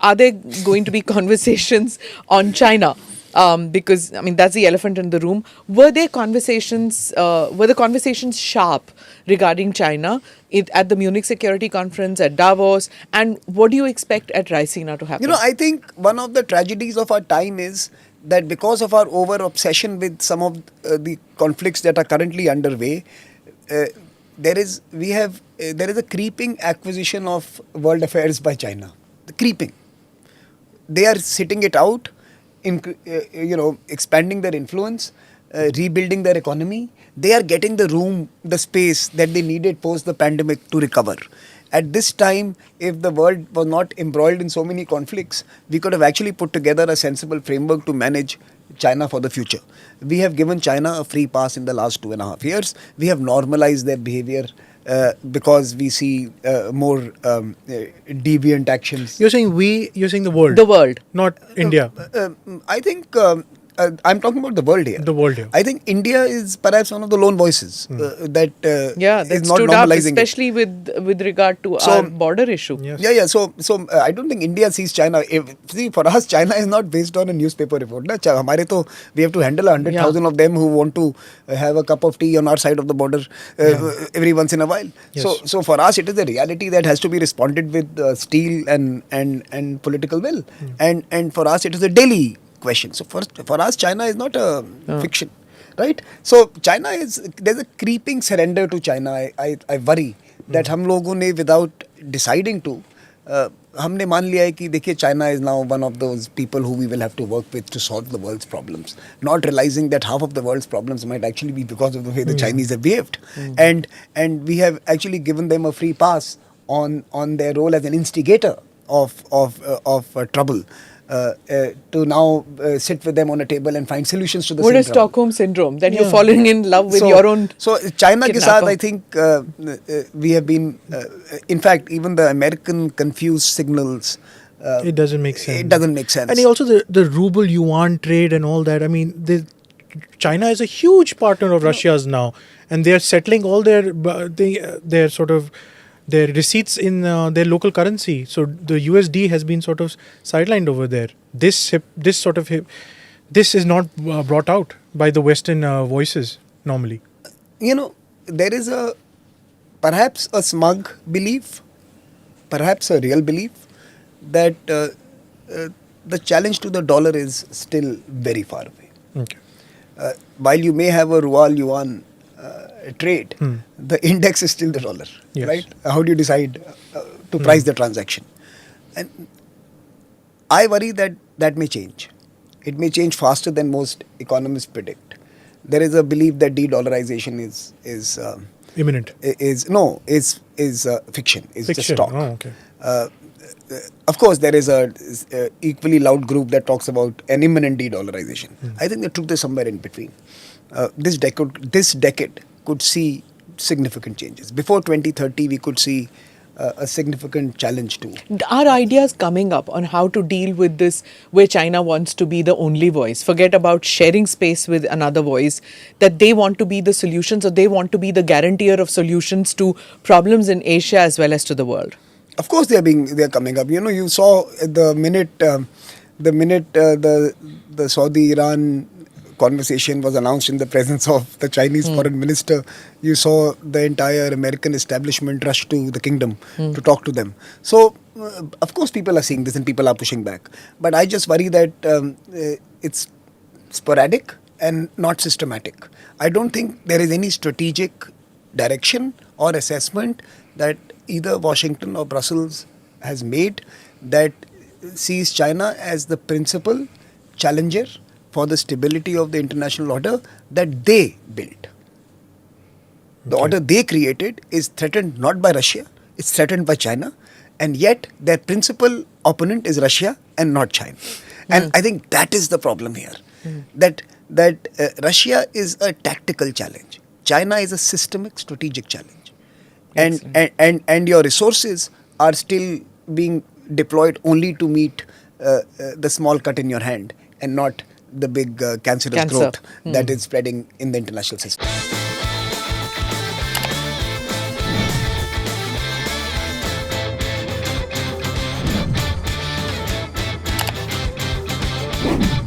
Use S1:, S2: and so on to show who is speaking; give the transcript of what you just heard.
S1: are there going to be conversations on China? Because I mean that's the elephant in the room. Were there conversations? Were the conversations sharp regarding China at the Munich Security Conference, at Davos, and what do you expect at Raisina to happen?
S2: I think one of the tragedies of our time is that because of our over obsession with some of the conflicts that are currently underway, there is a creeping acquisition of world affairs by China. The creeping. They are sitting it out, expanding their influence, rebuilding their economy. They are getting the room, the space that they needed post the pandemic to recover. At this time, if the world was not embroiled in so many conflicts, we could have actually put together a sensible framework to manage China for the future. We have given China a free pass in the last 2.5 years. We have normalized their behavior because we see more deviant actions.
S3: You're saying the world.
S1: The world.
S3: Not India.
S2: I think I'm talking about the world here.
S3: The world here.
S2: I think India is perhaps one of the lone voices that
S1: that
S2: is not
S1: stood up,
S2: normalizing
S1: especially with regard to our border issue.
S3: Yes.
S2: Yeah. So I don't think India sees China. See, for us, China is not based on a newspaper report. We have to handle 100,000 of them who want to have a cup of tea on our side of the border every once in a while.
S3: Yes.
S2: So for us, it is a reality that has to be responded with steel and political will. And for us, it is a daily question. So for us, China is not a fiction, right? So there's a creeping surrender to China. I worry that हम लोगों ने without deciding to हमने मान लिया है कि देखिए China is now one of those people who we will have to work with to solve the world's problems, not realizing that half of the world's problems might actually be because of the way the Chinese have behaved, and we have actually given them a free pass on their role as an instigator of trouble. To now sit with them on a table and find solutions to the
S1: What
S2: same
S1: is
S2: problem.
S1: Stockholm syndrome? That you're falling in love with your own.
S2: So China के साथ
S1: kidnapper.
S2: I think we have been. In fact, even the American confused signals.
S3: It doesn't make sense.
S2: It doesn't make sense.
S3: And also the ruble yuan trade and all that. I mean, China is a huge partner of Russia's now, and they are settling all their sort of their receipts in their local currency. So the USD has been sort of sidelined over there. This is not brought out by the Western voices normally.
S2: There is perhaps a smug belief, perhaps a real belief that the challenge to the dollar is still very far away.
S3: Okay.
S2: While you may have a ruble yuan trade, the index is still the dollar,
S3: Yes.
S2: right? How do you decide to price the transaction? And I worry that may change. It may change faster than most economists predict. There is a belief that de-dollarization is
S3: Imminent.
S2: Is fiction. It's just
S3: Fiction.
S2: talk.
S3: Oh, okay.
S2: Of course, there is a equally loud group that talks about an imminent de-dollarization. I think the truth is somewhere in between. This decade could see significant changes. Before 2030, we could see a significant challenge too.
S1: Are ideas coming up on how to deal with this, where China wants to be the only voice? Forget about sharing space with another voice, that they want to be the solutions, or they want to be the guarantor of solutions to problems in Asia as well as to the world?
S2: Of course, they are coming up. You saw the minute the Saudi-Iran conversation was announced in the presence of the Chinese foreign minister, you saw the entire American establishment rush to the kingdom to talk to them. So, of course, people are seeing this and people are pushing back. But I just worry that it's sporadic and not systematic. I don't think there is any strategic direction or assessment that either Washington or Brussels has made that sees China as the principal challenger for the stability of the international order that they built. The order they created is threatened not by Russia, it's threatened by China, and yet their principal opponent is Russia and not China. And I think that is the problem here. That Russia is a tactical challenge. China is a systemic strategic challenge. And your resources are still being deployed only to meet the small cut in your hand and not the big cancerous growth that is spreading in the international system.
S3: Bye.